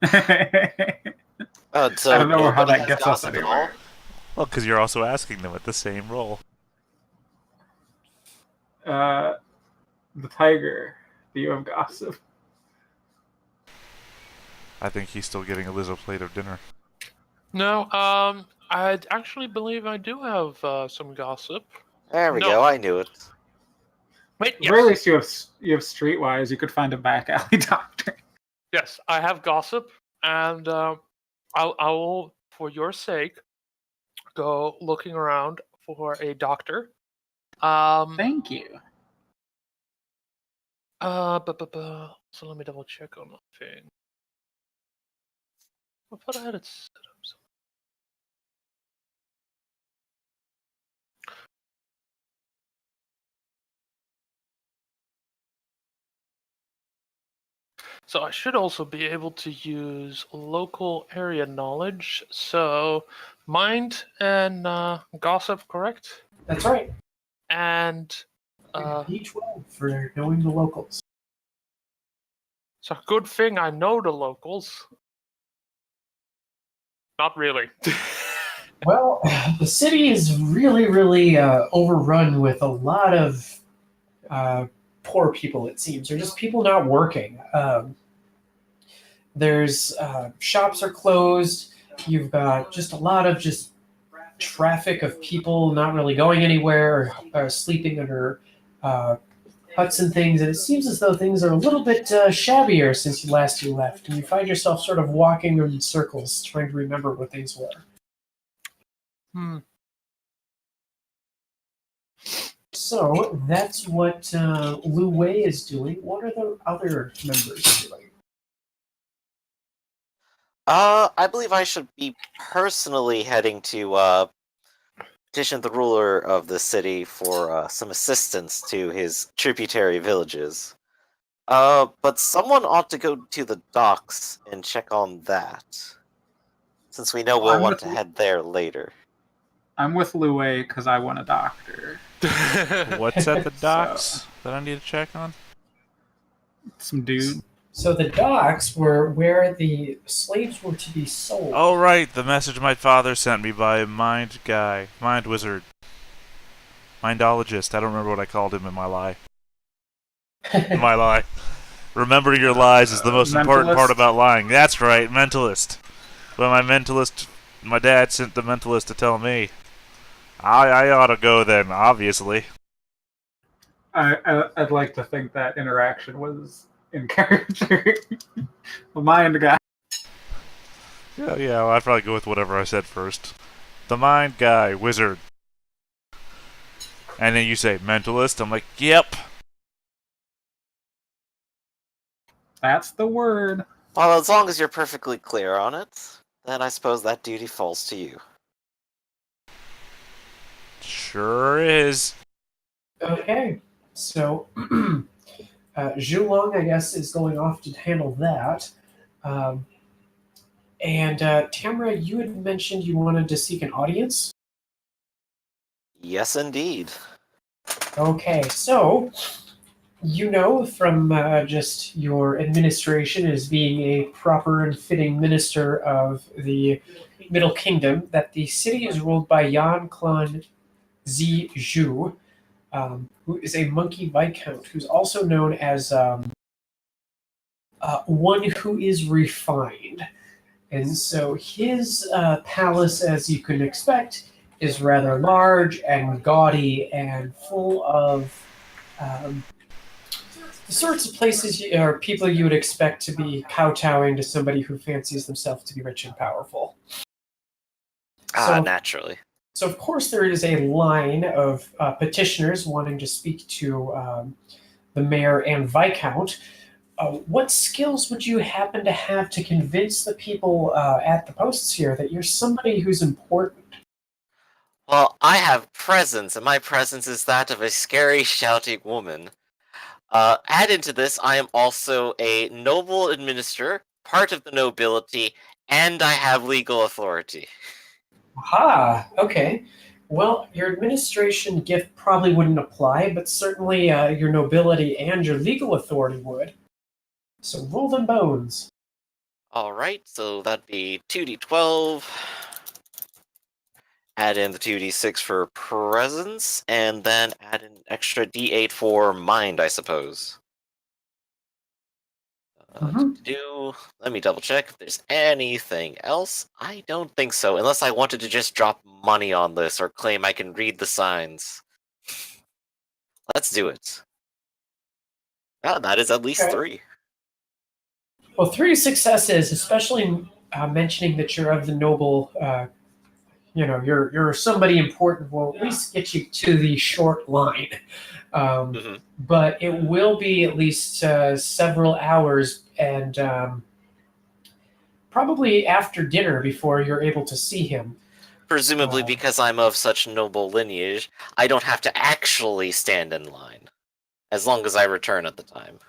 So I don't know how nobody that has gets us gossip at all? anywhere. Well, because you're also asking them at the same roll. The tiger. Do you have gossip? I think he's still getting a Lizzo plate of dinner. No, I actually believe I do have some gossip. There we go, I knew it. Wait, At the very yes. least, you have streetwise. You could find a back alley doctor. Yes, I have gossip, and I will, for your sake, go looking around for a doctor. Thank you. So let me double check on one thing. I thought I had it set up. So I should also be able to use local area knowledge. So mind and gossip, correct? That's right. And D12 for knowing the locals. it's a good thing I know the locals. Not really. Well, the city is really overrun with a lot of poor people, it seems, or just people not working. There's shops are closed. You've got just a lot of just traffic of people not really going anywhere or sleeping under huts and things. And it seems as though things are a little bit shabbier since you left. And you find yourself sort of walking in circles trying to remember what things were. So that's what Lu Wei is doing. What are the other members doing? I believe I should be personally heading to petition the ruler of the city for some assistance to his tributary villages. But someone ought to go to the docks and check on that, since we know we'll want to head there later. I'm with Louie because I want a doctor. What's at the docks that I need to check on? Some dude. So the docks were where the slaves were to be sold. Oh, right, the message my father sent me by a mind wizard. Mindologist. I don't remember what I called him in my lie. Remembering your lies is the most important part about lying. That's right, mentalist. Well, my dad sent the mentalist to tell me. I ought to go then, obviously. I'd like to think that interaction was encouraging. The mind guy. Yeah, well, I'd probably go with whatever I said first. The mind guy, wizard. And then you say, mentalist? I'm like, yep. That's the word. Well, as long as you're perfectly clear on it, then I suppose that duty falls to you. Sure is. Okay, so Zhulong, I guess, is going off to handle that. And Tamara, you had mentioned you wanted to seek an audience? Yes, indeed. Okay, so you know from just your administration as being a proper and fitting minister of the Middle Kingdom that the city is ruled by Yan Clan Zi Zhu, who is a monkey viscount, who's also known as one who is refined. And so his palace, as you can expect, is rather large and gaudy and full of the sorts of places or people you would expect to be kowtowing to somebody who fancies themselves to be rich and powerful. Naturally. So, of course, there is a line of petitioners wanting to speak to the mayor and viscount. What skills would you happen to have to convince the people at the posts here that you're somebody who's important? Well, I have presence, and my presence is that of a scary, shouting woman. Add into this, I am also a noble administrator, part of the nobility, and I have legal authority. Aha, okay. Well, your administration gift probably wouldn't apply, but certainly your nobility and your legal authority would. So roll them bones. Alright, so that'd be 2d12. Add in the 2d6 for presence, and then add an extra d8 for mind, I suppose. Let me double check if there's anything else. I don't think so, unless I wanted to just drop money on this or claim I can read the signs. Let's do it. Ah, that is at least Okay. 3. Well, 3 successes, especially mentioning that you're of the noble, you're somebody important, will at least get you to the short line. But it will be at least several hours and probably after dinner before you're able to see him. Presumably because I'm of such noble lineage, I don't have to actually stand in line, as long as I return at the time.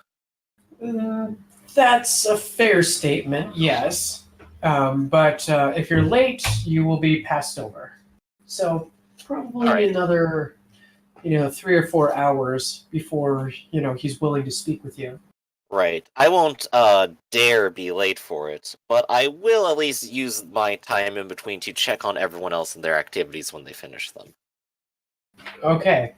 That's a fair statement, yes. But if you're late, you will be passed over. So probably another, 3 or 4 hours before, he's willing to speak with you. Right. I won't dare be late for it, but I will at least use my time in between to check on everyone else and their activities when they finish them. Okay.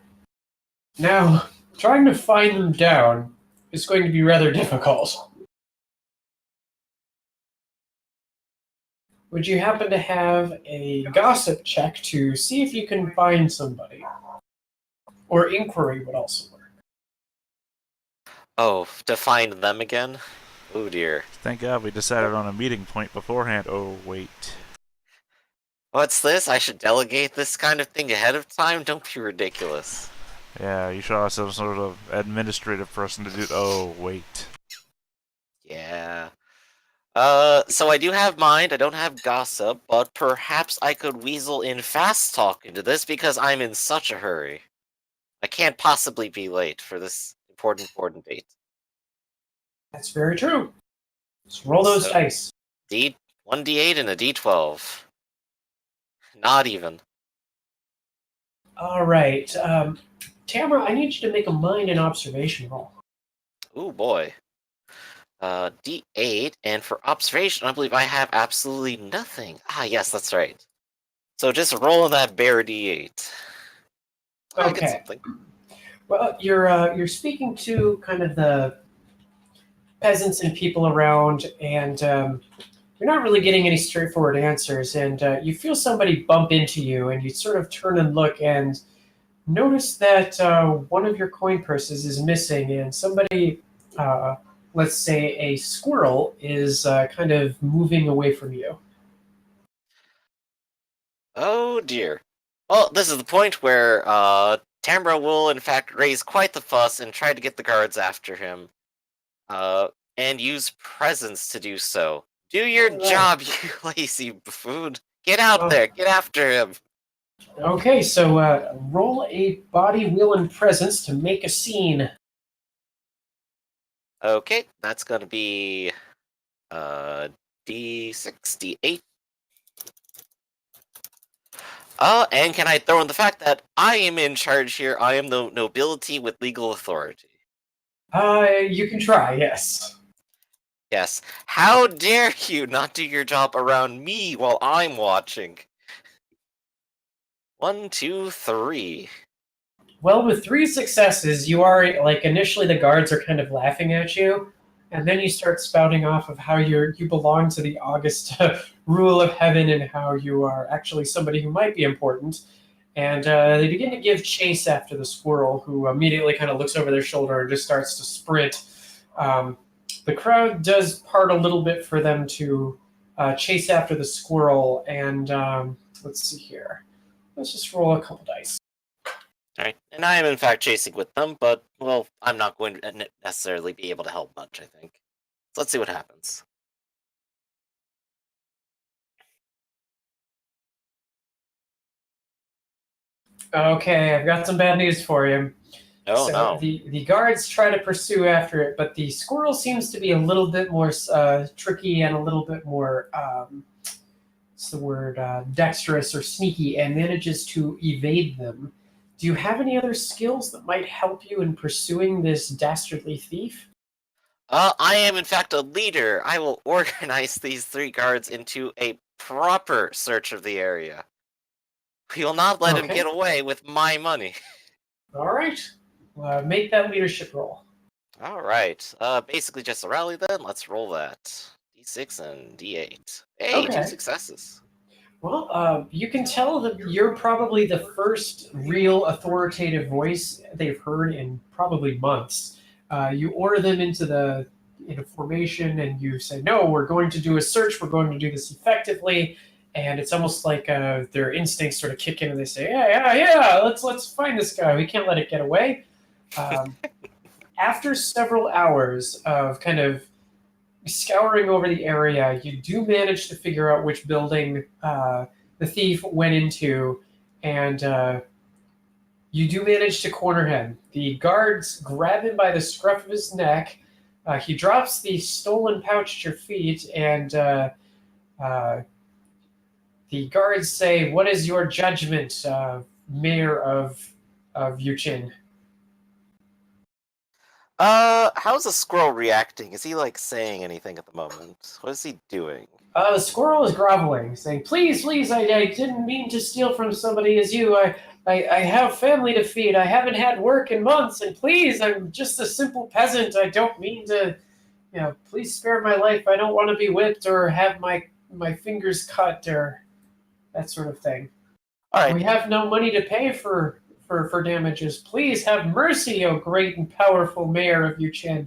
Now, trying to find them down is going to be rather difficult. Would you happen to have a gossip check to see if you can find somebody? Or inquiry would also work. Oh, to find them again? Oh dear. Thank God we decided on a meeting point beforehand. Oh, wait. What's this? I should delegate this kind of thing ahead of time? Don't be ridiculous. Yeah, you should have some sort of administrative person to do. Oh, wait. Yeah. So I do have mind, I don't have gossip, but perhaps I could weasel in fast talk into this because I'm in such a hurry. I can't possibly be late for this important date. That's very true. Let's roll those dice. 1d8 and a d12. Not even. All right. Tamara, I need you to make a mind and observation roll. Ooh, boy. D8, and for observation, I believe I have absolutely nothing. Ah, yes, that's right. So just rolling that bare D8. I get Okay. something. Well, you're speaking to kind of the peasants and people around, and you're not really getting any straightforward answers. And you feel somebody bump into you, and you sort of turn and look and notice that one of your coin purses is missing, and somebody, let's say a squirrel, is kind of moving away from you. Oh dear. Well, this is the point where Tamra will in fact raise quite the fuss and try to get the guards after him. And use presence to do so. Do your job, you lazy buffoon. Get out there, get after him. Okay, so roll a body, will, and presence to make a scene. Okay, that's gonna be D6, D8. And can I throw in the fact that I am in charge here? I am the nobility with legal authority. You can try, yes. Yes. How dare you not do your job around me while I'm watching? 1, 2, 3. Well, with 3 successes, you are, like, initially the guards are kind of laughing at you, and then you start spouting off of how you belong to the august rule of heaven and how you are actually somebody who might be important. And they begin to give chase after the squirrel, who immediately kind of looks over their shoulder and just starts to sprint. The crowd does part a little bit for them to chase after the squirrel, and let's see here. Let's just roll a couple dice. Alright, and I am in fact chasing with them, but, well, I'm not going to necessarily be able to help much, I think. So let's see what happens. Okay, I've got some bad news for you. Oh, so no. The guards try to pursue after it, but the squirrel seems to be a little bit more tricky and a little bit more, what's the word, dexterous or sneaky, and manages to evade them. Do you have any other skills that might help you in pursuing this dastardly thief? I am in fact a leader. I will organize these 3 guards into a proper search of the area. We will not let him Okay. get away with my money. All right. Make that leadership roll. Alright, basically just a rally then. Let's roll that. D6 and D8. Hey, Okay. 2 successes. Well, you can tell that you're probably the first real authoritative voice they've heard in probably months. You order them into formation, and you say, "No, we're going to do a search. We're going to do this effectively." And it's almost like their instincts sort of kick in, and they say, "Yeah. Let's find this guy. We can't let it get away." After several hours of kind of scouring over the area, you do manage to figure out which building the thief went into, and you do manage to corner him. The guards grab him by the scruff of his neck. He drops the stolen pouch at your feet, and the guards say, "What is your judgment, Mayor of Yuchin?" How's the squirrel reacting? Is he, like, saying anything at the moment? What is he doing? The squirrel is groveling, saying, "Please, I didn't mean to steal from somebody as you. I have family to feed. I haven't had work in months, and please, I'm just a simple peasant. I don't mean to, please spare my life. I don't want to be whipped or have my fingers cut or that sort of thing. Alright, We have no money to pay for damages. Please have mercy, O great and powerful Mayor of Yuchen."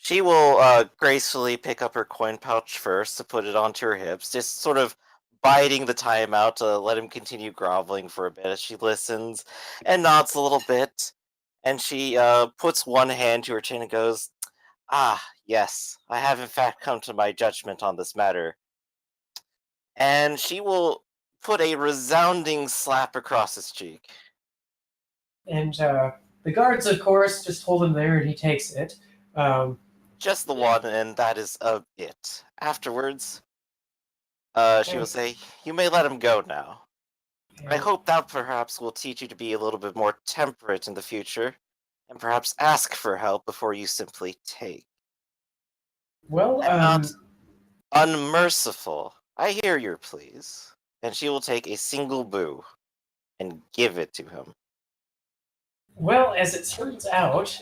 she will gracefully pick up her coin pouch first to put it onto her hips, just sort of biding the time out to let him continue groveling for a bit as she listens and nods a little bit. And she puts one hand to her chin and goes, "Ah, yes, I have in fact come to my judgment on this matter." And she will put a resounding slap across his cheek. And the guards, of course, just hold him there, and he takes it. Just the one, and that is it. Afterwards, she will say, "You may let him go now. I hope that perhaps will teach you to be a little bit more temperate in the future, and perhaps ask for help before you simply take. Well, And not unmerciful. I hear your pleas." And she will take a single boo and give it to him. well, as it turns out,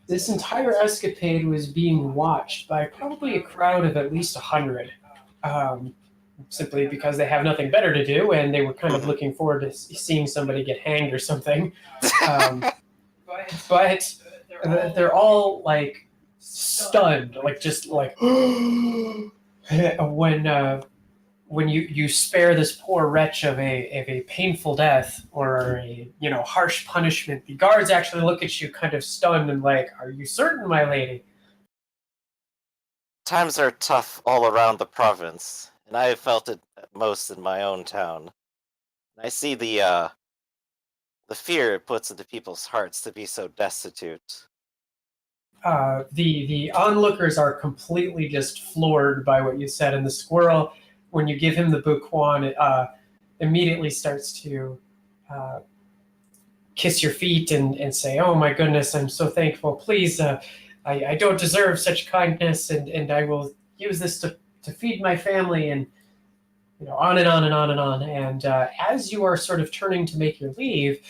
this entire escapade was being watched by probably a crowd of at least 100, simply because they have nothing better to do, and they were kind of looking forward to seeing somebody get hanged or something. But they're all like stunned, like just like when you spare this poor wretch of a painful death or a harsh punishment. The guards actually look at you kind of stunned and like, "Are you certain, my lady?" Times are tough all around the province, and I have felt it most in my own town. I see the fear it puts into people's hearts to be so destitute. The onlookers are completely just floored by what you said, and the squirrel, when you give him the bouquan, immediately starts to kiss your feet and say, "Oh my goodness, I'm so thankful. Please, I don't deserve such kindness, and I will use this to feed my family," and on and on and on and on. And as you are sort of turning to make your leave,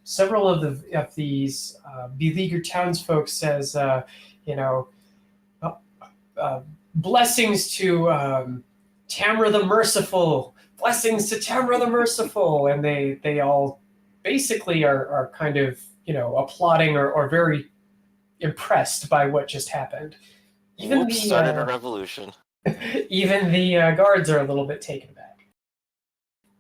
several of these beleaguered townsfolk says, "Blessings to Tamra the Merciful, blessings to Tamra the Merciful," and they all basically are kind of applauding or very impressed by what just happened. Even Whoops, started a revolution. even the guards are a little bit taken aback.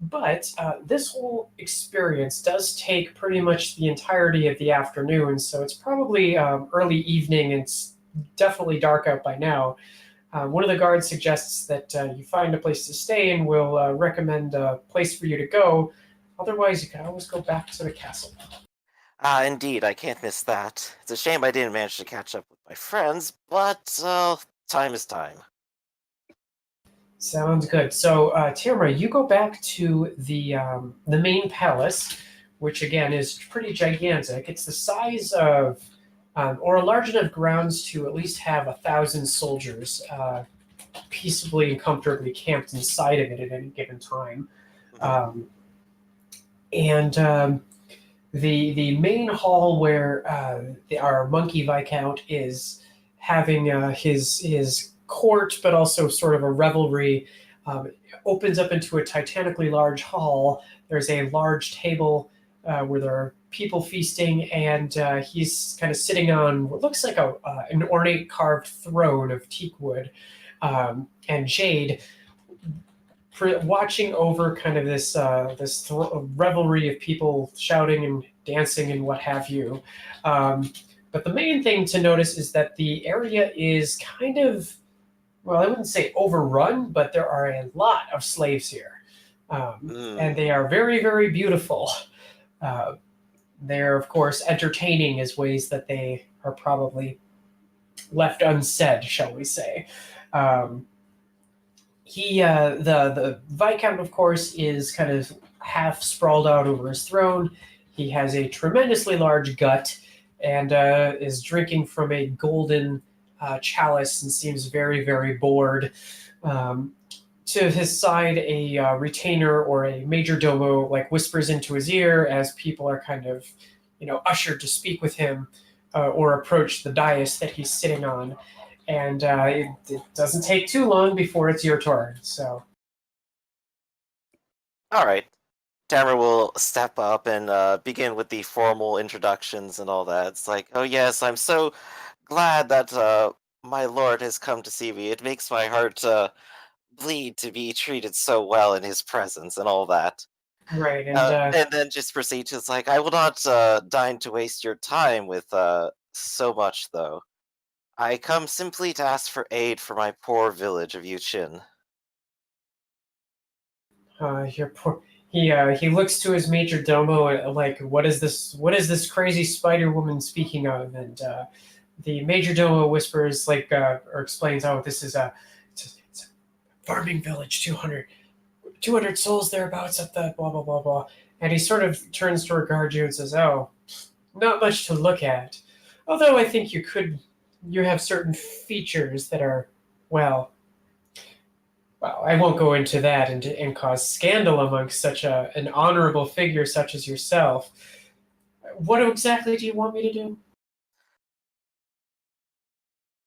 But this whole experience does take pretty much the entirety of the afternoon, so it's probably early evening, and it's definitely dark out by now. One of the guards suggests that you find a place to stay, and will recommend a place for you to go. Otherwise, you can always go back to the castle. Indeed, I can't miss that. It's a shame I didn't manage to catch up with my friends, but time is time. Sounds good. So, Tamara, you go back to the main palace, which again is pretty gigantic. It's the size of or large enough grounds to at least have 1,000 soldiers peaceably and comfortably camped inside of it at any given time. The main hall where our monkey viscount is having his court, but also sort of a revelry, opens up into a titanically large hall. There's a large table where there are people feasting, and he's kind of sitting on what looks like an ornate carved throne of teak wood, and jade, watching over kind of this revelry of people shouting and dancing and what have you. But the main thing to notice is that the area is kind of, well, I wouldn't say overrun, but there are a lot of slaves here. And they are very, very beautiful. They're, of course, entertaining as ways that they are probably left unsaid, shall we say. The Viscount, of course, is kind of half sprawled out over his throne. He has a tremendously large gut and is drinking from a golden chalice and seems very, very bored. To his side, a retainer or a major domo whispers into his ear as people are kind of, ushered to speak with him or approach the dais that he's sitting on. And it doesn't take too long before it's your turn. So, all right, Tamara will step up and begin with the formal introductions and all that. It's like, oh yes, I'm so glad that my lord has come to see me. It makes my heart bleed to be treated so well in his presence and all that. Right, and then just proceed to, it's like, I will not deign to waste your time with so much, though. I come simply to ask for aid for my poor village of Yuchin. your poor. He looks to his major domo like, what is this? What is this crazy spider woman speaking of? And the major domo whispers or explains, oh, this is it's a farming village, 200 souls thereabouts at the blah blah blah blah. And he sort of turns to regard you and says, oh, not much to look at. Although I think you have certain features that are, well, I won't go into that and cause scandal amongst such an honorable figure such as yourself. What exactly do you want me to do?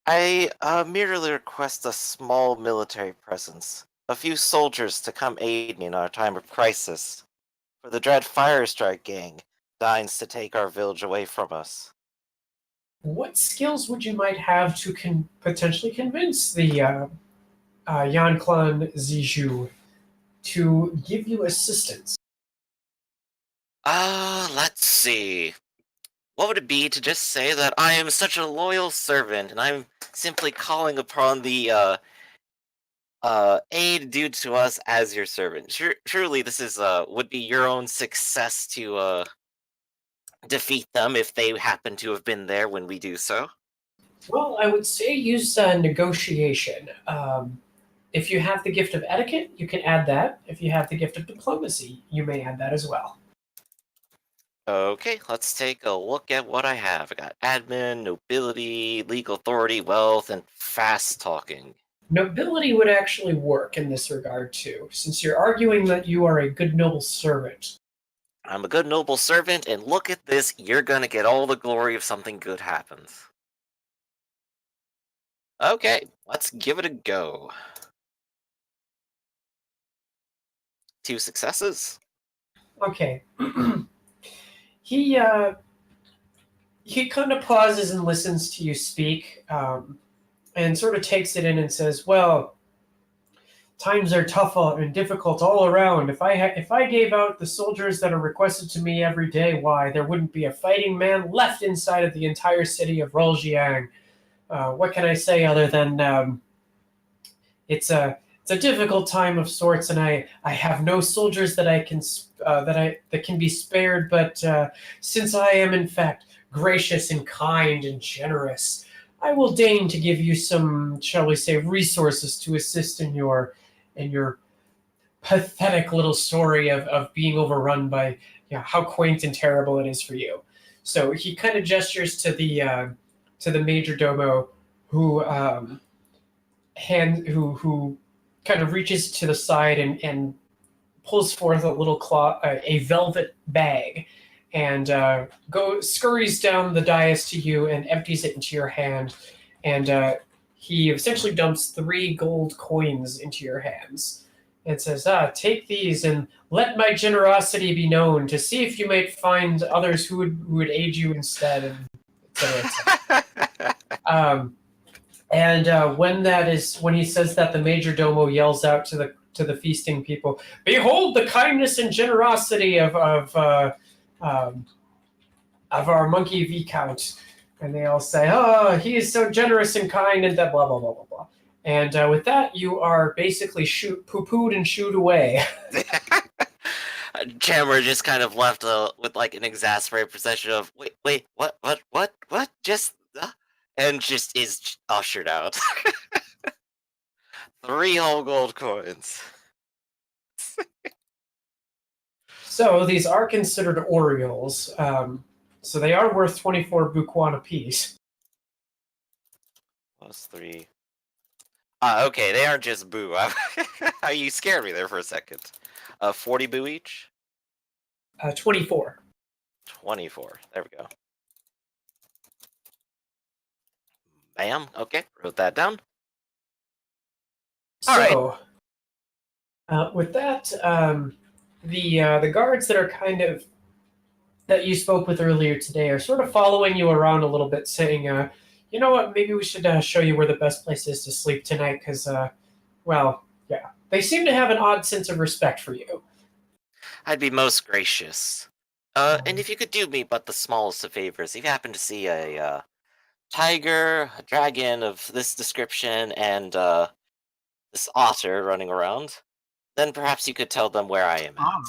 I merely request a small military presence, a few soldiers to come aid me in our time of crisis, for the dread Firestrike gang deigns to take our village away from us. What skills would you might have to potentially convince the Yanclan Ziju to give you assistance? Let's see. What would it be to just say that I am such a loyal servant, and I'm simply calling upon the aid due to us as your servant? Surely this is would be your own success to defeat them if they happen to have been there when we do so. Well, I would say use negotiation. If you have the gift of etiquette, you can add that. If you have the gift of diplomacy, you may add that as well. Okay, let's take a look at what I have. I got admin, nobility, legal authority, wealth, and fast talking. Nobility would actually work in this regard too, since you're arguing that you are a good noble servant. I'm a good noble servant, and look at this, you're gonna get all the glory if something good happens. Okay, let's give it a go. 2 successes. Okay. He kind of pauses and listens to you speak, and sort of takes it in and says, well, times are tough and difficult all around. If I gave out the soldiers that are requested to me every day, why, there wouldn't be a fighting man left inside of the entire city of Roljiang. What can I say other than it's a difficult time of sorts, and I have no soldiers that I can that can be spared. But since I am in fact gracious and kind and generous, I will deign to give you some, shall we say, resources to assist in your pathetic little story of being overrun by how quaint and terrible it is for you. So he kind of gestures to the major domo, who who kind of reaches to the side and pulls forth a little a velvet bag, and scurries down the dais to you and empties it into your hand, and he essentially dumps 3 gold coins into your hands and says, take these and let my generosity be known, to see if you might find others who would aid you instead, and et cetera, et cetera. When he says that, the major domo yells out to the feasting people, "Behold the kindness and generosity of our monkey Viscount." And they all say, "Oh, he is so generous and kind," and that blah blah blah blah blah. And with that, you are basically poo-pooed and shooed away. Chandler just kind of left with like an exasperated procession of wait, what, just, and just is ushered out. 3 whole gold coins. So these are considered Orioles. So they are worth 24 buquan apiece. +3. Okay, they aren't just boo. You scared me there for a second. 40 boo each? 24. 24. There we go. Bam. Okay, wrote that down. So, with that, the guards that are that you spoke with earlier today are sort of following you around a little bit, saying, you know what, maybe we should show you where the best place is to sleep tonight, because, well, yeah. They seem to have an odd sense of respect for you. I'd be most gracious. And if you could do me but the smallest of favors, if you happen to see a tiger, a dragon of this description, and this otter running around, then perhaps you could tell them where I am at.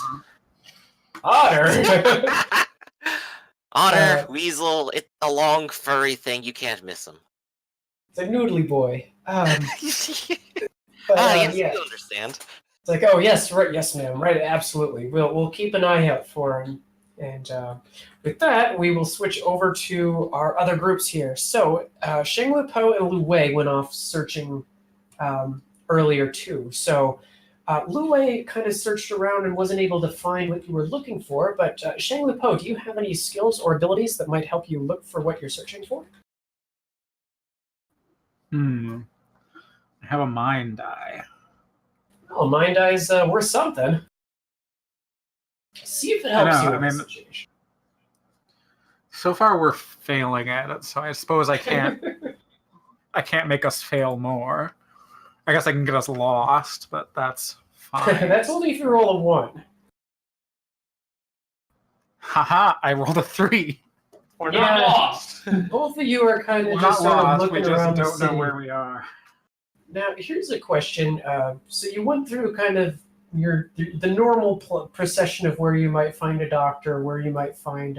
Otter? Otter, weasel, it's a long furry thing, you can't miss him. It's a noodly boy. Yes, Yeah. you understand. It's like, oh yes, right, yes, ma'am, right, absolutely. We'll keep an eye out for him. And with that, we will switch over to our other groups here. So Sheng Lu Po and Lu Wei went off searching earlier too. So Lu Wei kind of searched around and wasn't able to find what you were looking for. But Sheng Lu Po, do you have any skills or abilities that might help you look for what you're searching for? I have a mind eye. Well, mind eye's worth something. See if it helps you in this situation. So far, we're failing at it, so I suppose I can't. I can't make us fail more. I guess I can get us lost, but that's fine. That's only if you roll a 1. Haha! I rolled a 3. We're Yeah. not lost. Both of you are kind of We're just not sort of lost. looking We just around the don't know city. where we are. Now, here's a question. So you went through kind of the normal procession of where you might find a doctor, where you might find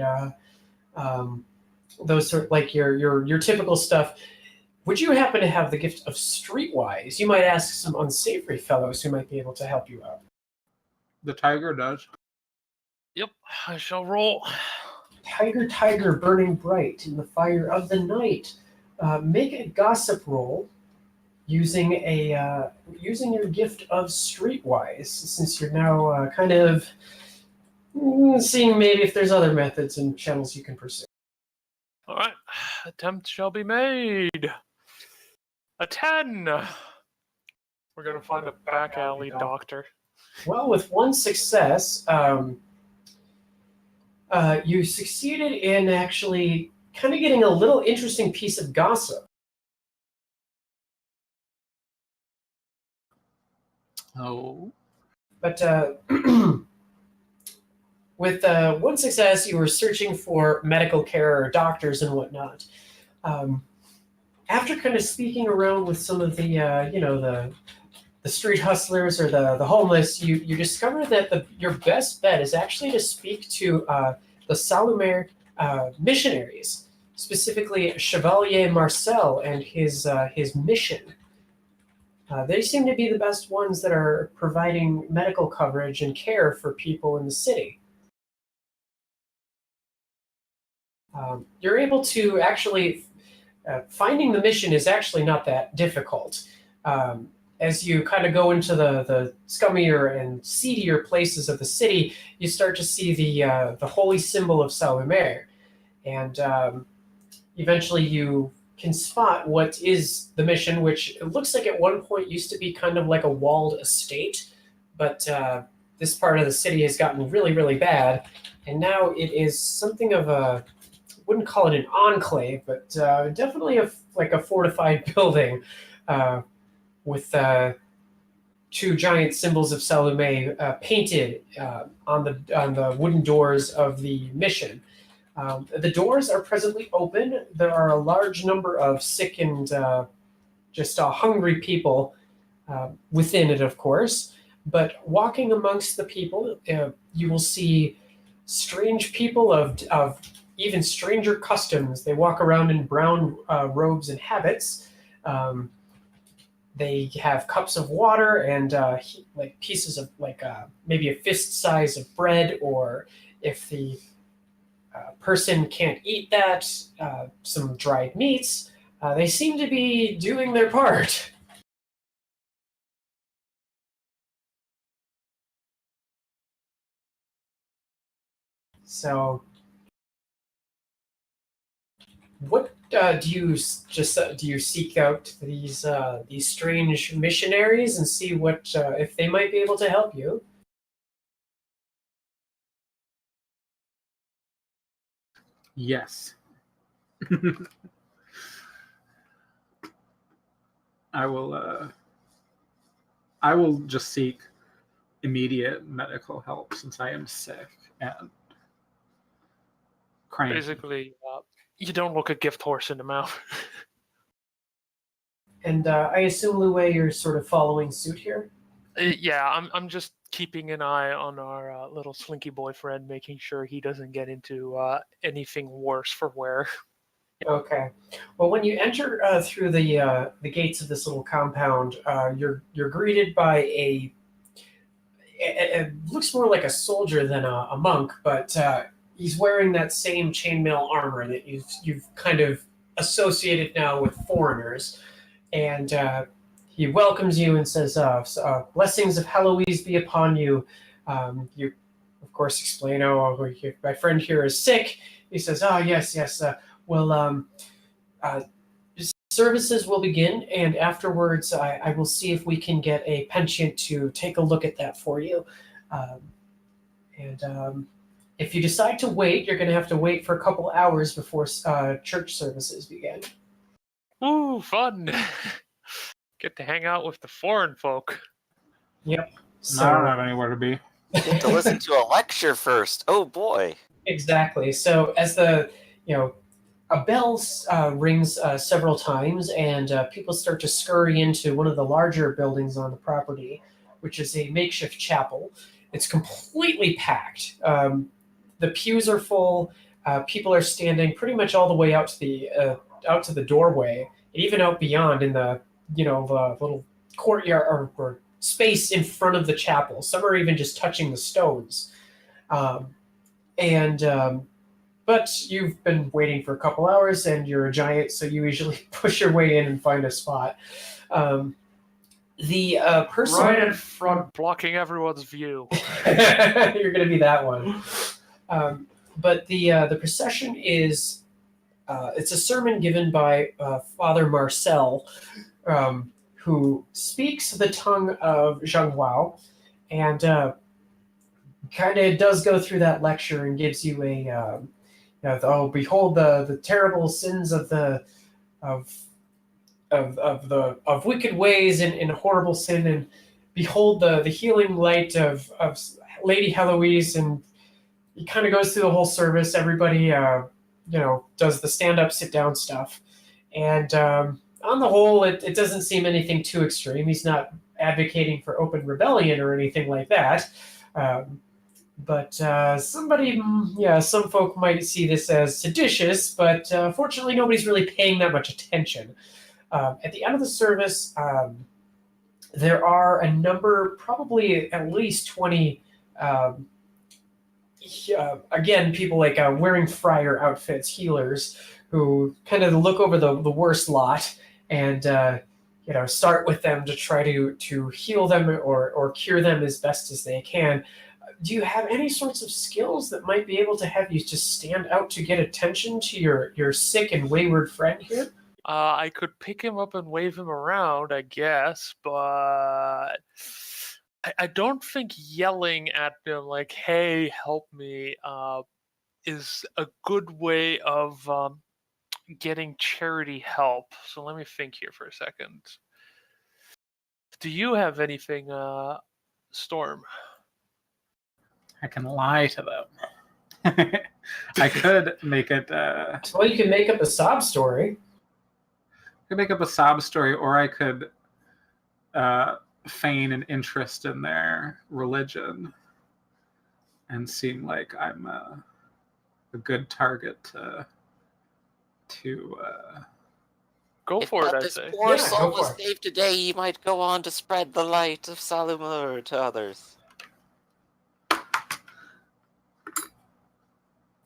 those sort, like your typical stuff. Would you happen to have the gift of streetwise? You might ask some unsavory fellows who might be able to help you out. The tiger does. Yep, I shall roll. Tiger, burning bright in the fire of the night. Make a gossip roll using your gift of streetwise, since you're now kind of seeing maybe if there's other methods and channels you can pursue. All right, attempt shall be made. A 10. We're gonna find a back alley doctor. Well, with 1 success, you succeeded in actually kind of getting a little interesting piece of gossip. Oh. But with 1 success, you were searching for medical care or doctors and whatnot. After kind of speaking around with some of the the street hustlers or the homeless, you discover that your best bet is actually to speak to the Salumer missionaries, specifically Chevalier Marcel and his mission. They seem to be the best ones that are providing medical coverage and care for people in the city. you're able to actually finding the mission is actually not that difficult. As you kind of go into the scummier and seedier places of the city, you start to see the holy symbol of Salumer, and eventually you can spot what is the mission, which it looks like at one point used to be kind of like a walled estate, but this part of the city has gotten really, really bad, and now it is something of a, wouldn't call it an enclave, but definitely like a fortified building with two giant symbols of Salome painted on the wooden doors of the mission. The doors are presently open. There are a large number of sick and just hungry people within it, of course. But walking amongst the people, you will see strange people of even stranger customs. They walk around in brown robes and habits. They have cups of water and like pieces of like maybe a fist size of bread, or if the person can't eat that, some dried meats. They seem to be doing their part. So, what do you seek out these strange missionaries and see what if they might be able to help you? Yes. I will just seek immediate medical help since I am sick and cranky. Basically, you don't look a gift horse in the mouth. And I assume, Lue, you're sort of following suit here? Yeah, I'm just keeping an eye on our little slinky boyfriend, making sure he doesn't get into anything worse for wear. Okay. Well, when you enter through the gates of this little compound, you're greeted by it looks more like a soldier than a monk, but he's wearing that same chainmail armor that you've kind of associated now with foreigners, and he welcomes you and says, "Blessings of Heloise be upon you." You, of course, explain, "Oh, my friend here is sick." He says, "Oh, yes, yes. Well, services will begin, and afterwards I will see if we can get a penchant to take a look at that for you. And if you decide to wait, you're going to have to wait for a couple hours before church services begin." Ooh, fun! Get to hang out with the foreign folk. Yep. So, I don't have anywhere to be. Get to listen to a lecture first. Oh boy. Exactly. So as a bell rings several times, and people start to scurry into one of the larger buildings on the property, which is a makeshift chapel. It's completely packed. The pews are full. People are standing pretty much all the way out to the doorway, and even out beyond in the the little courtyard or space in front of the chapel. Some are even just touching the stones. But you've been waiting for a couple hours, and you're a giant, so you usually push your way in and find a spot. The person right in front, blocking everyone's view. you're going to be that one. But the procession is it's a sermon given by Father Marcel, who speaks the tongue of Zhonghua, and kind of does go through that lecture and gives you a behold the terrible sins of wicked ways and horrible sin, and behold the healing light of Lady Heloise. And he kind of goes through the whole service. Everybody does the stand up sit down stuff, and on the whole it doesn't seem anything too extreme. He's not advocating for open rebellion or anything like that. But some folk might see this as seditious, but fortunately nobody's really paying that much attention. At the end of the service, there are a number, probably at least 20 again, people like wearing friar outfits, healers, who kind of look over the worst lot and start with them to try to heal them or cure them as best as they can. Do you have any sorts of skills that might be able to have you just stand out to get attention to your sick and wayward friend here? I could pick him up and wave him around, I guess, but I don't think yelling at him like, "Hey, help me," is a good way of getting charity help. So let me think here for a second. Do you have anything, Storm? I can lie to them. I could make it. Well, you can make up a sob story. I could make up a sob story, or I could feign an interest in their religion and seem like I'm a good target to Go If for it, but I this say. poor Yeah, soul go for was it. saved today, he might go on to spread the light of Salumur to others.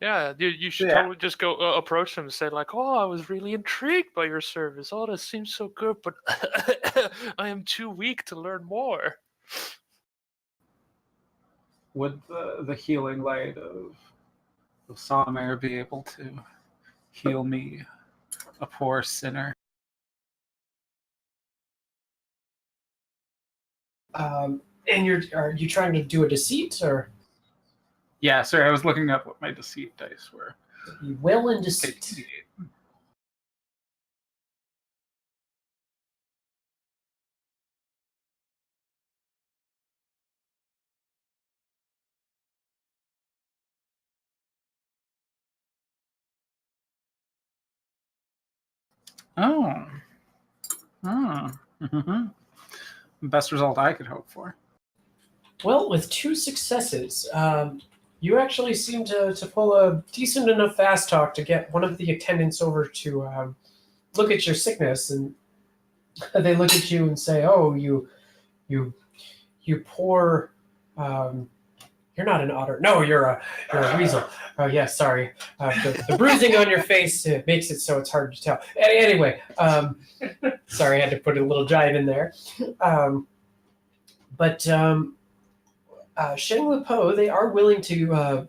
Yeah, you should Yeah. totally just go approach him and say like, "Oh, I was really intrigued by your service. Oh, that seems so good, but I am too weak to learn more." would the healing light of Salamair be able to heal me, a poor sinner? And are you trying to do a deceit or Yeah, sorry, I was looking up what my deceit dice were. you will and deceit? Okay. Oh. Mm-hmm. Best result I could hope for. Well, with 2 successes, you actually seem to pull a decent enough fast talk to get one of the attendants over to look at your sickness, and they look at you and say, "Oh, you poor." You're not an otter. No, you're a weasel. Oh, yeah, sorry. The bruising on your face makes it so it's hard to tell. Anyway, sorry, I had to put a little jive in there. But Sheng Lupo, they are willing to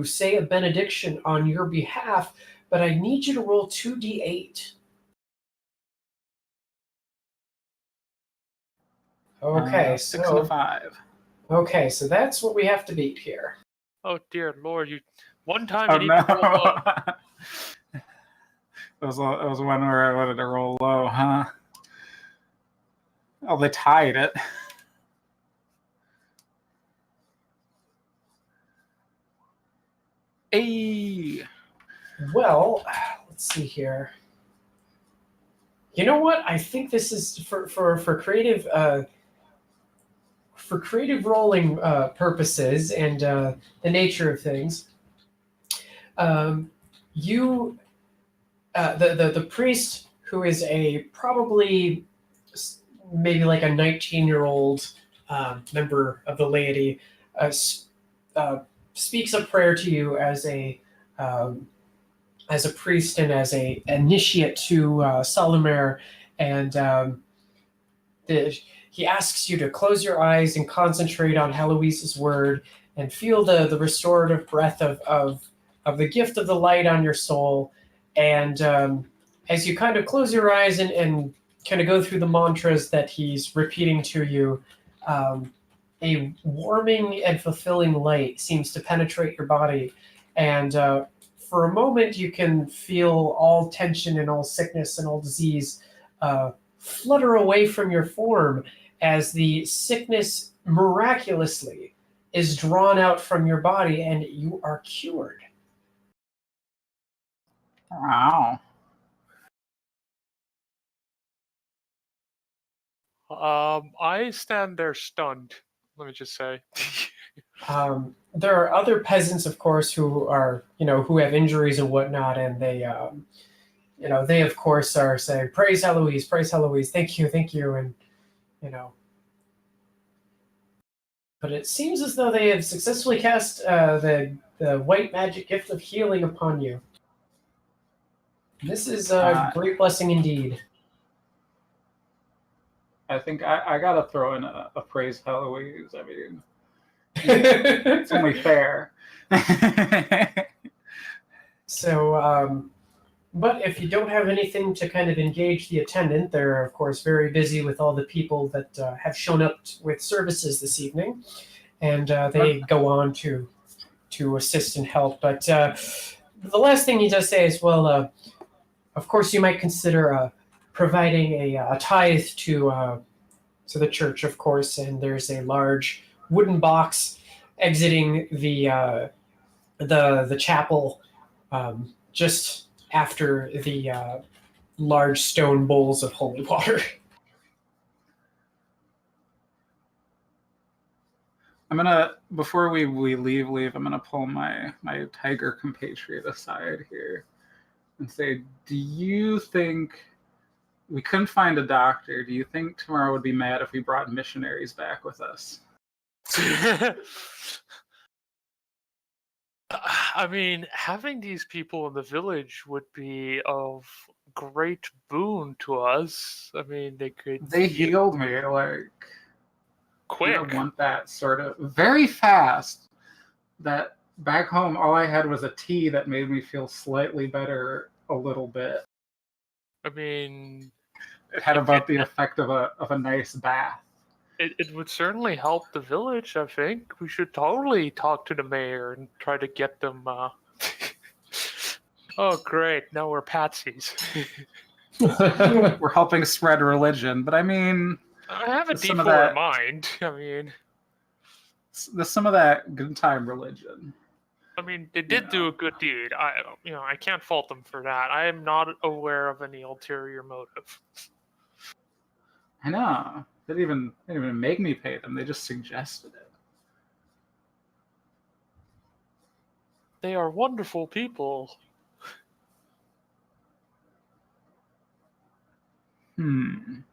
say a benediction on your behalf, but I need you to roll 2d8. Okay, 6 and a so 5. okay, so that's what we have to beat here. Oh dear Lord! You one time Oh you need no! to roll low. It was one where I wanted to roll low, huh? Oh, they tied it. Hey. Well, let's see here. You know what? I think this is for creative rolling purposes and the nature of things. You the priest, who is a probably maybe like a 19-year-old member of the laity, speaks a prayer to you as a priest and as a initiate to Salamair, and he asks you to close your eyes and concentrate on Heloise's word and feel the restorative breath of the gift of the light on your soul. And as you kind of close your eyes and kind of go through the mantras that he's repeating to you, a warming and fulfilling light seems to penetrate your body. And for a moment, you can feel all tension and all sickness and all disease flutter away from your form as the sickness miraculously is drawn out from your body and you are cured. Wow. I stand there stunned. Let me just say. There are other peasants, of course, who are, who have injuries and whatnot, and they, they of course are saying, praise Heloise, thank you, and, But it seems as though they have successfully cast the white magic gift of healing upon you. This is a great blessing indeed. I think I gotta throw in a praise Eloise. I mean, it's only fair. So, but if you don't have anything to kind of engage the attendant, they're of course very busy with all the people that have shown up with services this evening, and they go on to assist and help. But the last thing he does say is, well, of course you might consider providing a tithe to the church, of course, and there's a large wooden box exiting the chapel just after the large stone bowls of holy water. I'm gonna, before we leave, I'm gonna pull my tiger compatriot aside here and say, do you think we couldn't find a doctor? Do you think tomorrow would be mad if we brought missionaries back with us? I mean, having these people in the village would be of great boon to us. I mean, They healed me, like, quick. I want that sort of very fast. That back home, all I had was a tea that made me feel slightly better a little bit. I mean, it had about the effect of a nice bath. It would certainly help the village, I think. We should totally talk to the mayor and try to get them... Oh, great. Now we're patsies. We're helping spread religion, but I mean... I have a D4 in mind. I mean... There's some of that good time religion. I mean, they did do a good deed. I can't fault them for that. I am not aware of any ulterior motive. I know. They didn't even make me pay them. They just suggested it. They are wonderful people. Want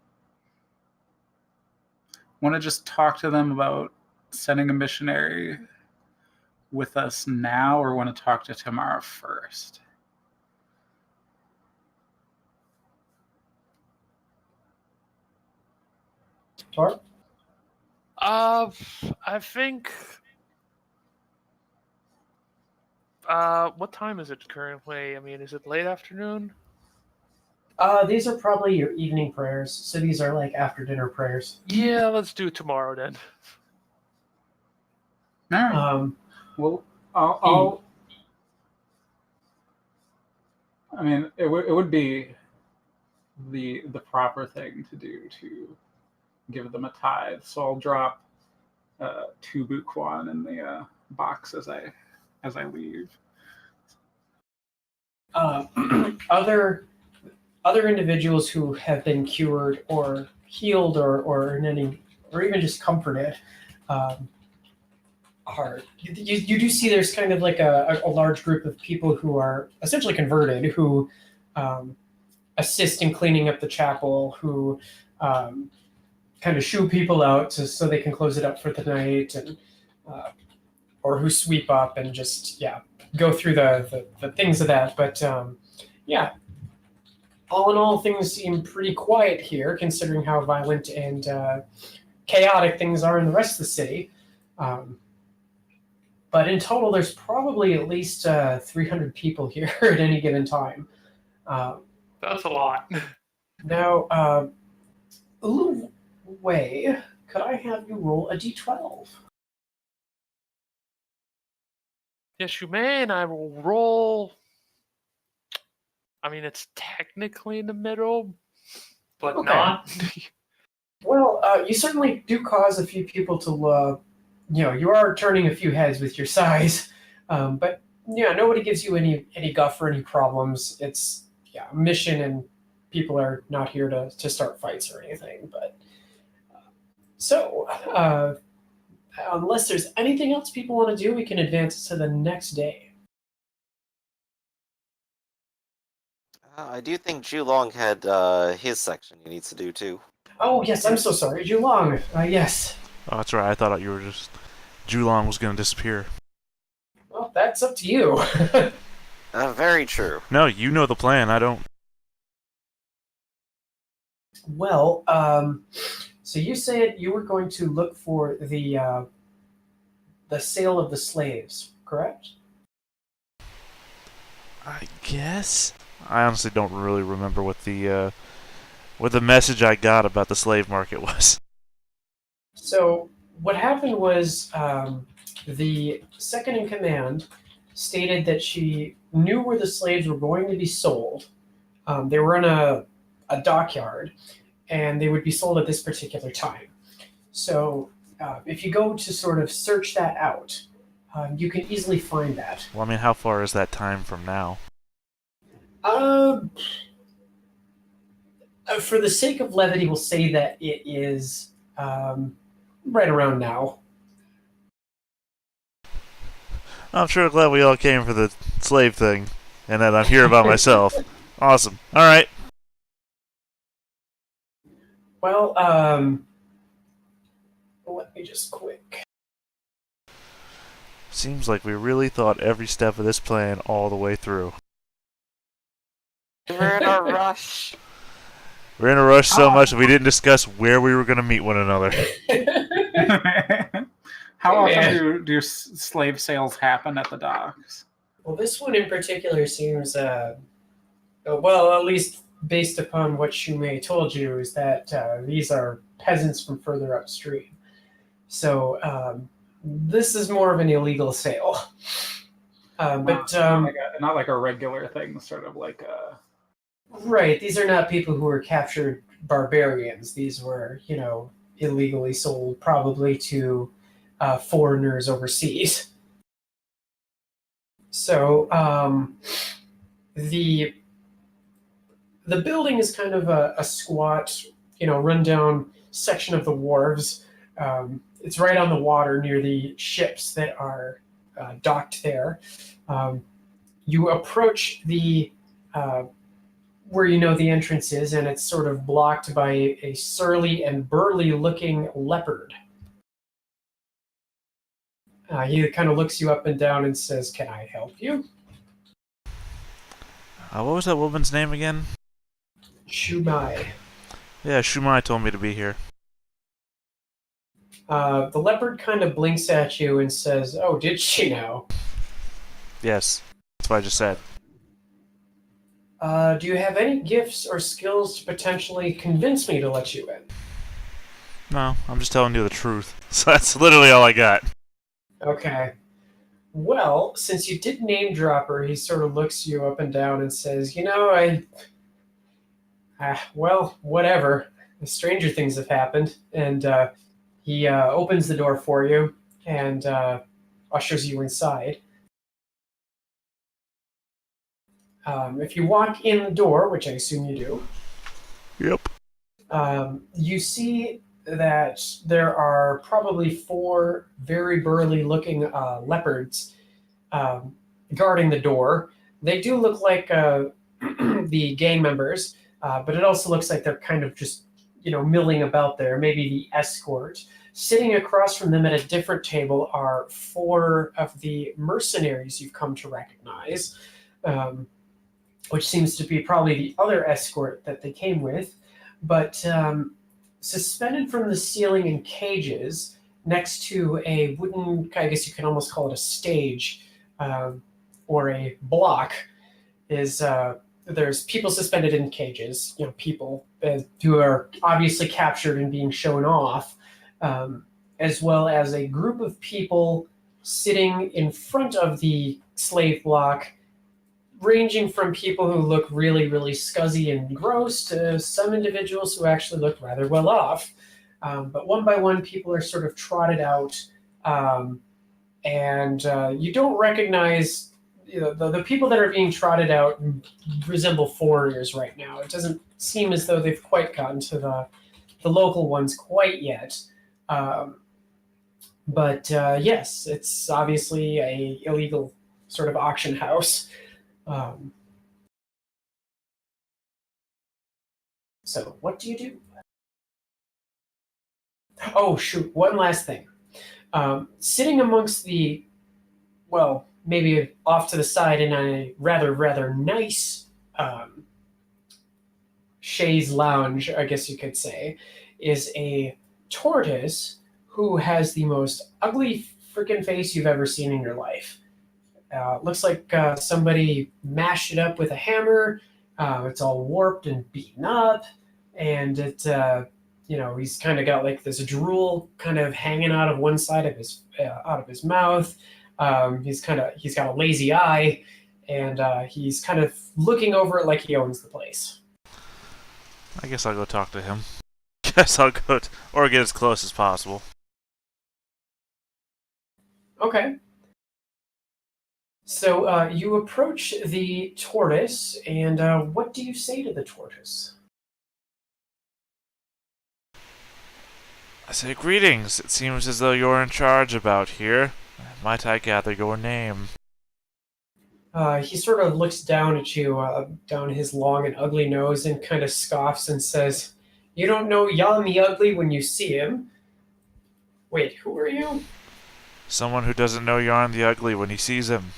to just talk to them about sending a missionary with us now, or want to talk to tomorrow first? Tor? I think... what time is it currently? I mean, is it late afternoon? These are probably your evening prayers, so these are like after dinner prayers. Yeah, let's do tomorrow then. All right. Well, I'll I mean, it would be the proper thing to do to give them a tithe. So I'll drop 2 buquan in the box as I leave. Other individuals who have been cured or healed or even just comforted you do see there's kind of like a large group of people who are essentially converted, who assist in cleaning up the chapel, who kind of shoo people out so they can close it up for the night, and or who sweep up and just go through the things of that. But all in all, things seem pretty quiet here, considering how violent and chaotic things are in the rest of the city. But in total, there's probably at least 300 people here at any given time. That's a lot. Now, Lu Wei, could I have you roll a d12? Yes, you may, and I will roll... I mean, it's technically in the middle, but not. Well, you certainly do cause a few people to, you are turning a few heads with your size, but nobody gives you any guff or any problems. It's a mission, and people are not here to start fights or anything. But unless there's anything else people want to do, we can advance to the next day. I do think Julong had his section he needs to do too. Oh yes, I'm so sorry, Julong. Yes. Oh, that's right. I thought you were just... Julong was going to disappear. Well, that's up to you. Very true. No, you know the plan. I don't. Well, so you said you were going to look for the sale of the slaves, correct? I guess. I honestly don't really remember what the message I got about the slave market was. So what happened was the second in command stated that she knew where the slaves were going to be sold. They were in a dockyard, and they would be sold at this particular time. So if you go to sort of search that out, you can easily find that. Well, I mean, how far is that time from now? For the sake of levity, we'll say that it is right around now. I'm sure glad we all came for the slave thing, and that I'm here by myself. Awesome. All right. Well, let me just quick. Seems like we really thought every step of this plan all the way through. We're in a rush. We're in a rush so much that we didn't discuss where we were going to meet one another. How often do slave sales happen at the docks? Well, this one in particular seems, well, at least based upon what Shumei told you, is that these are peasants from further upstream. So this is more of an illegal sale. But not like a regular thing, sort of like a... Right, these are not people who were captured barbarians. These were, illegally sold probably to foreigners overseas. So the building is kind of a squat, rundown section of the wharves. It's right on the water near the ships that are docked there. You approach the where the entrance is, and it's sort of blocked by a surly and burly-looking leopard. He kind of looks you up and down and says, "Can I help you?" What was that woman's name again? Shumai. Yeah, Shumai told me to be here. The leopard kind of blinks at you and says, "Oh, did she now?" Yes, that's what I just said. Do you have any gifts or skills to potentially convince me to let you in? No, I'm just telling you the truth. So that's literally all I got. Okay. Well, since you did name drop her, he sort of looks you up and down and says, well, whatever. Stranger things have happened. And he opens the door for you and ushers you inside. If you walk in the door, which I assume you do, Yep. you see that there are probably 4 very burly-looking leopards guarding the door. They do look like the gang members, but it also looks like they're kind of just, milling about there, maybe the escort. Sitting across from them at a different table are 4 of the mercenaries you've come to recognize, which seems to be probably the other escort that they came with. But suspended from the ceiling in cages next to a wooden, I guess you can almost call it a stage or a block, is there's people suspended in cages, people who are obviously captured and being shown off, as well as a group of people sitting in front of the slave block, ranging from people who look really, really scuzzy and gross to some individuals who actually look rather well off. But one by one, people are sort of trotted out, and you don't recognize the people that are being trotted out resemble foreigners right now. It doesn't seem as though they've quite gotten to the local ones quite yet. But yes, it's obviously a illegal sort of auction house. So what do you do? Oh, shoot. One last thing. Sitting amongst the, well, maybe off to the side in a rather nice chaise lounge, I guess you could say, is a tortoise who has the most ugly freaking face you've ever seen in your life. Looks like somebody mashed it up with a hammer. It's all warped and beaten up, and he's kind of got like this drool kind of hanging out of one side of his mouth. He's got a lazy eye, and he's kind of looking over it like he owns the place. I guess I'll go talk to him. Guess I'll go or get as close as possible. Okay. So you approach the tortoise, and what do you say to the tortoise? I say, greetings. It seems as though you're in charge about here. Might I gather your name? He sort of looks down at you, down his long and ugly nose, and kind of scoffs and says, "You don't know Jan the Ugly when you see him." Wait, who are you? Someone who doesn't know Yarn the Ugly when he sees him.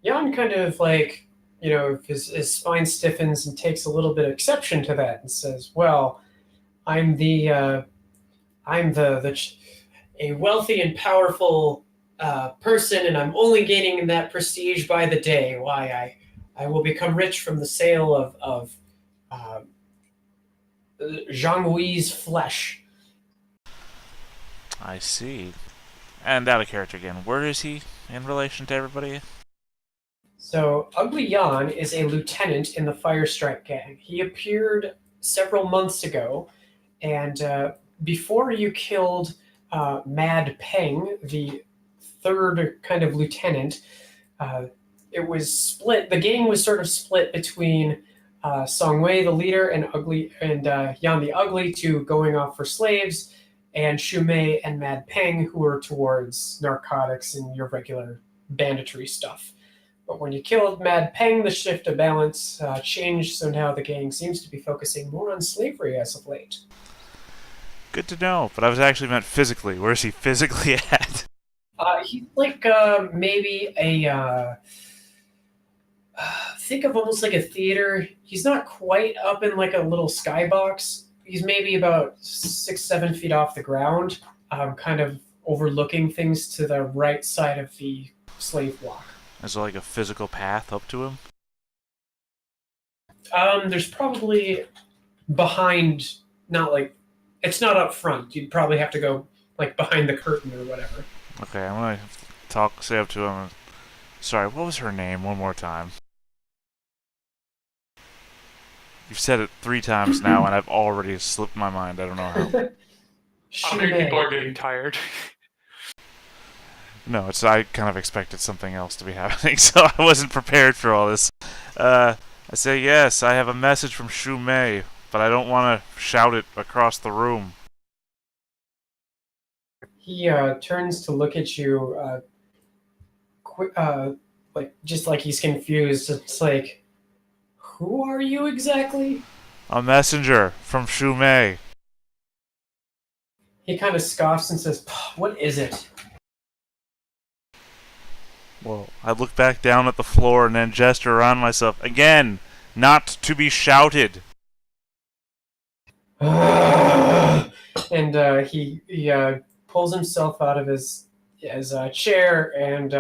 Jan kind of like, his spine stiffens and takes a little bit of exception to that and says, "Well, I'm a wealthy and powerful person, and I'm only gaining in that prestige by the day. Why, I will become rich from the sale of Jean-Louis's flesh." I see. And out of character again, where is he in relation to everybody? So, Ugly Jan is a lieutenant in the Firestrike gang. He appeared several months ago, and before you killed Mad Peng, the third kind of lieutenant, it was split. The gang was sort of split between Song Wei, the leader, and Jan the Ugly, to going off for slaves, and Shu Mei and Mad Peng, who were towards narcotics and your regular banditry stuff. But when you killed Mad Peng, the shift of balance changed, so now the gang seems to be focusing more on slavery as of late. Good to know, but I was actually meant physically. Where is he physically at? He's like maybe a think of almost like a theater. He's not quite up in like a little skybox. He's maybe about 6-7 feet off the ground, kind of overlooking things to the right side of the slave block. Is there like a physical path up to him? There's probably behind, it's not up front. You'd probably have to go like behind the curtain or whatever. Okay, I'm gonna say up to him. Sorry, what was her name? One more time. You've said it 3 times now, and I've already slipped my mind. I don't know how. How many people are getting tired? No, I kind of expected something else to be happening, so I wasn't prepared for all this. I say, yes, I have a message from Shu Mei, but I don't want to shout it across the room. He turns to look at you, just like he's confused. It's like, who are you exactly? A messenger from Shu Mei. He kind of scoffs and says, "What is it?" Well, I look back down at the floor and then gesture around myself. Again, not to be shouted. And he pulls himself out of his chair and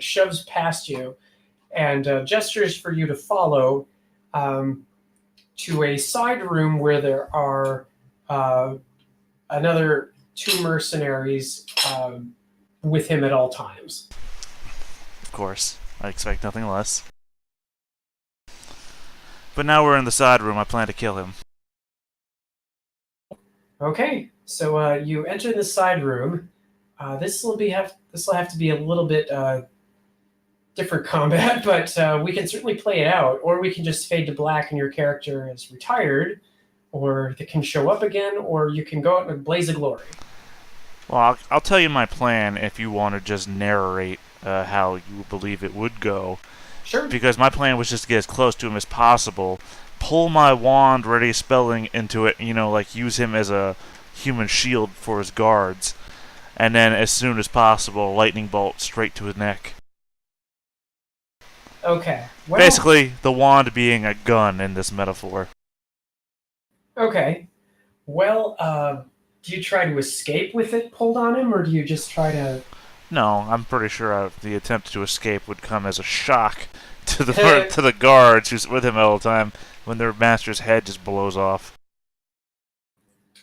shoves past you and gestures for you to follow to a side room where there are another 2 mercenaries with him at all times. Of course, I expect nothing less. But now we're in the side room. I plan to kill him. Okay, so you enter the side room. This will have to be a little bit different combat, but we can certainly play it out, or we can just fade to black and your character is retired, or they can show up again, or you can go out in a blaze of glory. Well, I'll tell you my plan if you want to just narrate how you believe it would go. Sure. Because my plan was just to get as close to him as possible, pull my wand, ready spelling into it, like use him as a human shield for his guards, and then as soon as possible, lightning bolt straight to his neck. Okay. Well, Basically, the wand being a gun in this metaphor. okay. Well, do you try to escape with it pulled on him, or do you just try to... No, I'm pretty sure the attempt to escape would come as a shock to the guards who's with him all the time when their master's head just blows off.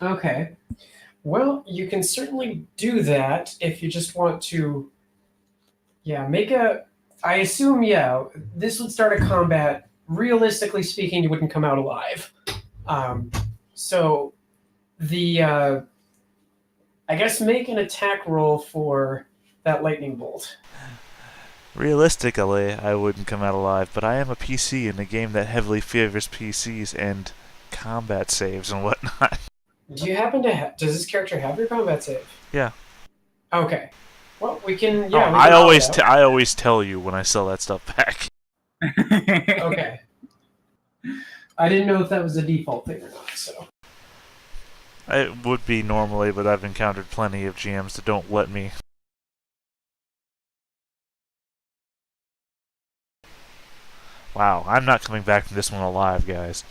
Okay. Well, you can certainly do that if you just want to... Yeah, I assume, this would start a combat. Realistically speaking, you wouldn't come out alive. So, I guess make an attack roll for that lightning bolt. Realistically, I wouldn't come out alive, but I am a PC in a game that heavily favors PCs and combat saves and whatnot. Do you happen to does this character have your combat save? Yeah. Okay. Well, we can. Oh, I always tell you when I sell that stuff back. Okay. I didn't know if that was a default thing or not. So. It would be normally, but I've encountered plenty of GMs that don't let me. Wow, I'm not coming back from this one alive, guys.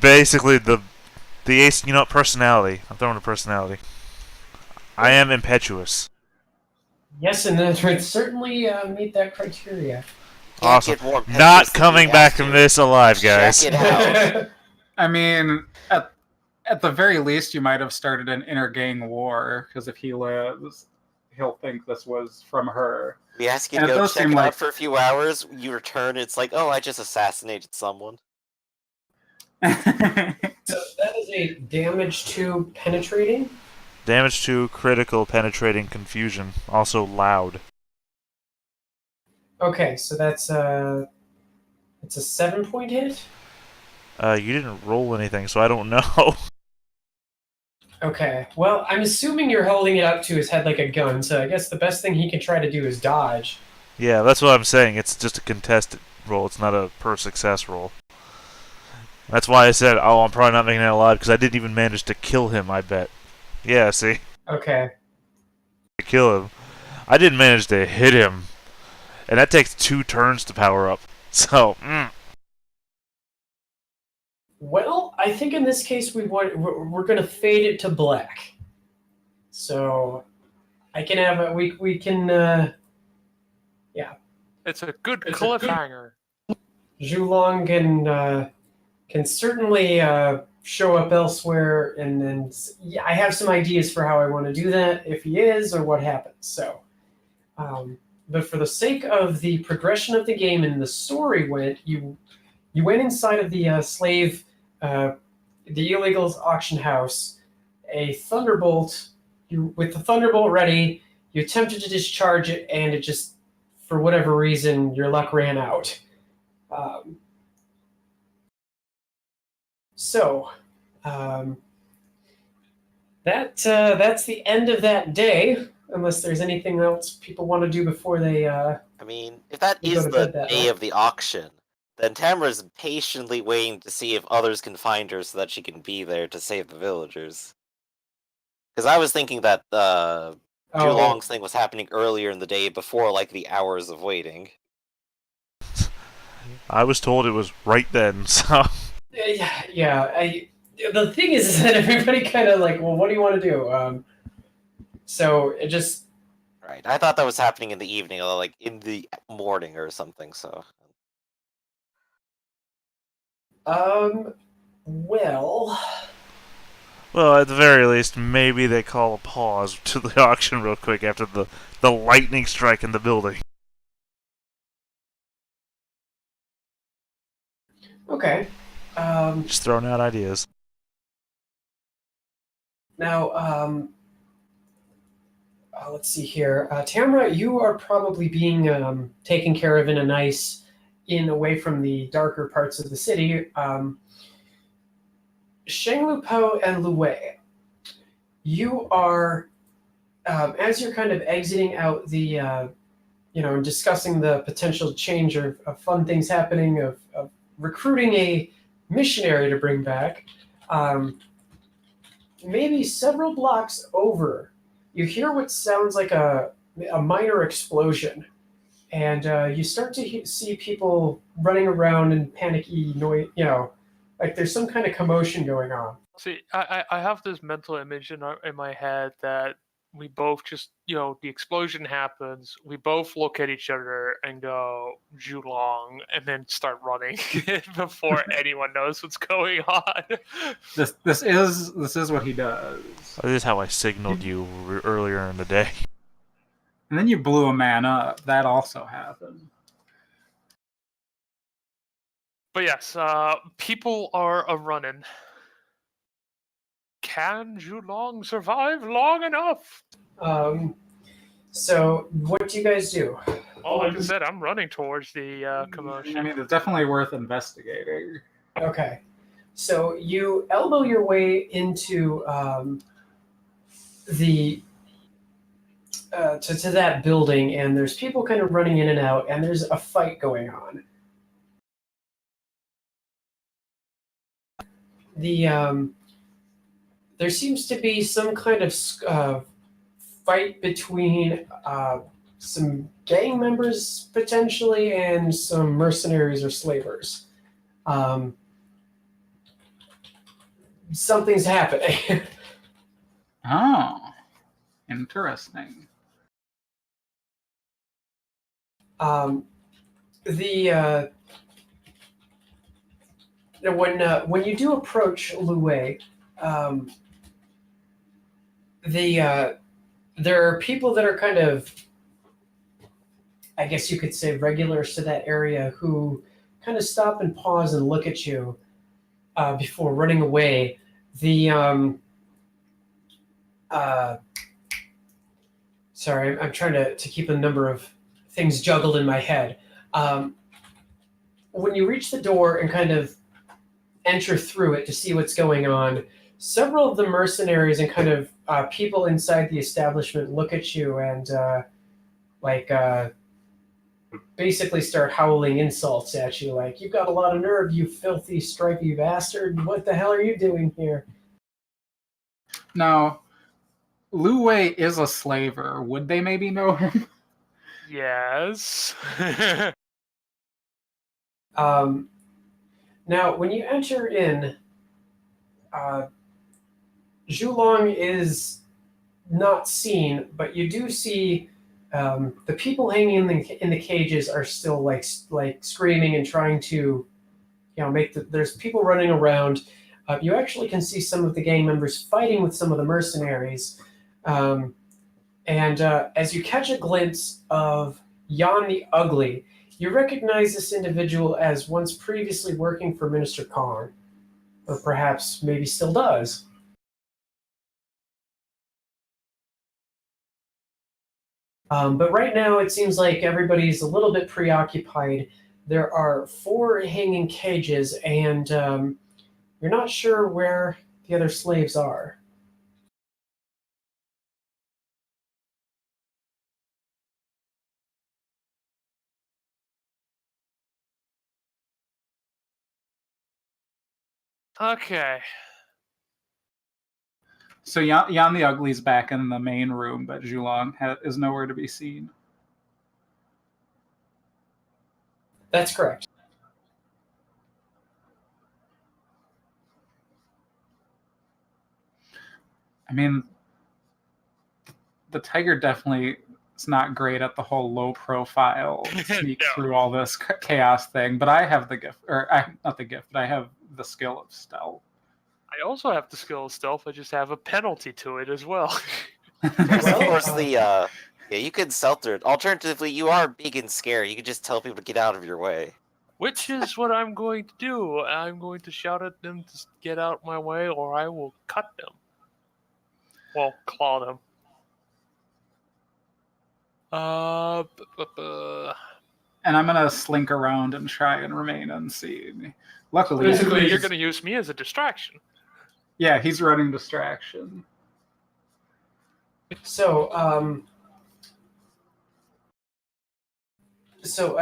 Basically the ace, personality. I'm throwing a personality. I am impetuous. Yes, and that would certainly meet that criteria. Awesome. Not coming back from this alive, guys. Check it out. I mean, at the very least, you might have started an inter-gang war, because if he lives, he'll think this was from her. We ask you And to it go does check seem it out like- for a few hours. You return, it's like, oh, I just assassinated someone. So that is a damage to penetrating. Damage to critical penetrating confusion. Also loud. Okay, so it's a 7-point hit. You didn't roll anything, so I don't know. Okay, well, I'm assuming you're holding it up to his head like a gun, so I guess the best thing he can try to do is dodge. Yeah, that's what I'm saying. It's just a contested roll. It's not a per success roll. That's why I said, oh, I'm probably not making that alive, because I didn't even manage to kill him, I bet. Yeah, see? Okay. To kill him. I didn't manage to hit him. And that takes 2 turns to power up. So, Well, I think in this case we're going to fade it to black. So I can have we can It's a good cliffhanger. Zhulong can certainly show up elsewhere, and then I have some ideas for how I want to do that if he is or what happens. So, but for the sake of the progression of the game and the story, you went inside of the slave, the illegals auction house. A thunderbolt. With the thunderbolt ready, you attempted to discharge it, and it just, for whatever reason, your luck ran out. That's the end of that day. Unless there's anything else people want to do before they. I mean, if that You is go to the bed that day night. of the auction, then Tamara's patiently waiting to see if others can find her so that she can be there to save the villagers. Because I was thinking that Zhulong's thing was happening earlier in the day before, like, the hours of waiting. I was told it was right then, so... Yeah. The thing is that everybody kind of like, well, what do you want to do? So it just. Right. I thought that was happening in the evening, or like in the morning or something, so. Well. Well, at the very least, maybe they call a pause to the auction real quick after the lightning strike in the building. Okay. Just throwing out ideas. Now, let's see here. Tamara, you are probably being taken care of in a nice inn away from the darker parts of the city. Shenglupo and Luwei, you are, as you're kind of exiting out the discussing the potential change of fun things happening, of recruiting a missionary to bring back. Maybe several blocks over, you hear what sounds like a minor explosion, and you start to see people running around in panicky noise. Like there's some kind of commotion going on. See, I have this mental image in my head that we both just, the explosion happens. We both look at each other and go, Julong, and then start running before anyone knows what's going on. This is what he does. This is how I signaled you earlier in the day. And then you blew a man up. That also happened. But yes, people are running. Can Julong survive long enough? So what do you guys do? Well, like I said, I'm running towards the commotion. I mean, it's definitely worth investigating. Okay. So you elbow your way into to that building, and there's people kind of running in and out, and there's a fight going on. There seems to be some kind of fight between some gang members potentially and some mercenaries or slavers. Something's happening. Oh, interesting. When you do approach Lue, there are people that are kind of, I guess you could say, regulars to that area who kind of stop and pause and look at you before running away. Sorry, I'm trying to keep a number of things juggled in my head. When you reach the door and kind of enter through it to see what's going on, several of the mercenaries and kind of people inside the establishment look at you and basically start howling insults at you, like, "You've got a lot of nerve, you filthy, stripy bastard. What the hell are you doing here?" Now, Lue is a slaver. Would they maybe know him? Yes. Now, when you enter in, Julong is not seen, but you do see the people hanging in the cages are still like screaming and trying to, there's people running around. You actually can see some of the gang members fighting with some of the mercenaries. And as you catch a glimpse of Jan the Ugly, you recognize this individual as once previously working for Minister Kong, or perhaps maybe still does. But right now, it seems like everybody's a little bit preoccupied. There are 4 hanging cages, and you're not sure where the other slaves are. Okay. So Jan the Ugly's back in the main room, but Julong is nowhere to be seen. That's correct. I mean, the tiger definitely is not great at the whole low-profile sneak through all this chaos thing, but I have the gift, not the gift, but I have the skill of stealth. I also have the skill of stealth. I just have a penalty to it as well. Of course, you can stealth it. Alternatively, you are big and scary. You can just tell people to get out of your way. Which is what I'm going to do. I'm going to shout at them to get out my way, or I will cut them. Well, claw them. And I'm gonna slink around and try and remain unseen. Luckily, basically, you're gonna use me as a distraction. Yeah, he's running distraction. So, So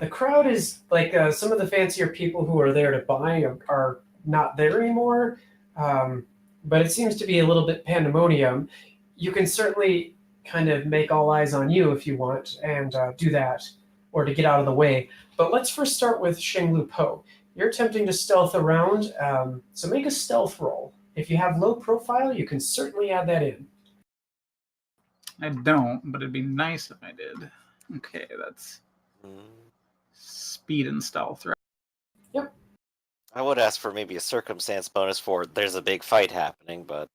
the crowd is like some of the fancier people who are there to buy are not there anymore, but it seems to be a little bit pandemonium. You can certainly kind of make all eyes on you if you want and do that, or to get out of the way. But let's first start with Shenglu Po. You're attempting to stealth around, so make a stealth roll. If you have low profile, you can certainly add that in. I don't, but it'd be nice if I did. Okay, that's speed and stealth, right? Yep. I would ask for maybe a circumstance bonus for there's a big fight happening, but